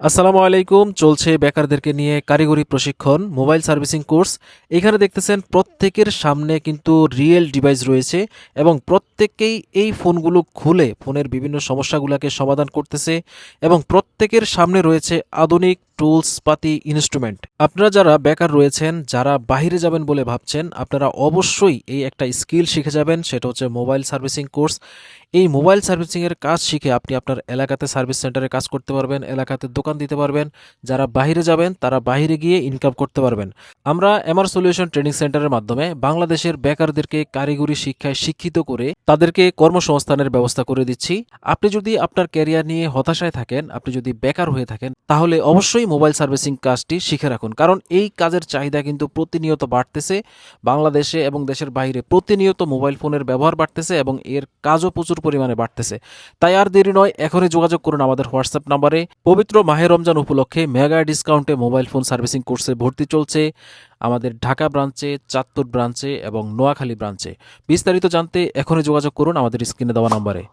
আসসালামু আলাইকুম। চলছে বেকারদেরকে নিয়ে কারিগরি প্রশিক্ষণ মোবাইল সার্ভিসিং কোর্স। এখানে দেখতেছেন প্রত্যেকের সামনে কিন্তু রিয়েল ডিভাইস রয়েছে এবং প্রত্যেককেই এই ফোনগুলো খুলে ফোনের বিভিন্ন সমস্যাগুলোকে সমাধান করতেছে এবং প্রত্যেকের সামনে রয়েছে আধুনিক টুলস পাতি ইনস্ট্রুমেন্ট। আপনারা যারা বেকার রয়েছেন, যারা বাইরে যাবেন বলে ভাবছেন, আপনারা অবশ্যই এই একটা স্কিল শিখে যাবেন, সেটা হচ্ছে মোবাইল সার্ভিসিং কোর্স। এই মোবাইল সার্ভিসিংয়ের কাজ শিখে আপনি আপনার এলাকাতে সার্ভিস সেন্টারে কাজ করতে পারবেন, এলাকাতে দোকান দিতে পারবেন। যারা বাইরে যাবেন তারা বাইরে গিয়ে ইনকাম করতে পারবেন। আমরা এমআর সলিউশন ট্রেনিং সেন্টারের মাধ্যমে বাংলাদেশের বেকারদেরকে কারিগরি শিক্ষায় শিক্ষিত করে তাদেরকে কর্মসংস্থানের ব্যবস্থা করে দিচ্ছি। আপনি যদি আপনার ক্যারিয়ার নিয়ে হতাশায় থাকেন, আপনি যদি বেকার হয়ে থাকেন, তাহলে অবশ্যই মোবাইল সার্ভিসিং কাজটি শিখে রাখুন, কারণ এই কাজের চাহিদা কিন্তু প্রতিনিয়ত বাড়তেছে। বাংলাদেশে এবং দেশের বাইরে প্রতিনিয়ত মোবাইল ফোনের ব্যবহার বাড়তেছে এবং এর কাজও প্রচুর পরিমাণে বাড়তেছে। তাই আর দেরি নয়, এখনই যোগাযোগ করুন আমাদের হোয়াটসঅ্যাপ নাম্বারে। পবিত্র মাহে রমজান উপলক্ষে মেগা ডিসকাউন্টে মোবাইল ফোন সার্ভিসিং কোর্সে ভর্তি চলছে আমাদের ঢাকা ব্রাঞ্চে, চাঁদপুর ব্রাঞ্চে এবং নোয়াখালী ব্রাঞ্চে। বিস্তারিত জানতে এখনই যোগাযোগ করুন আমাদের স্ক্রিনে দেওয়া নাম্বারে।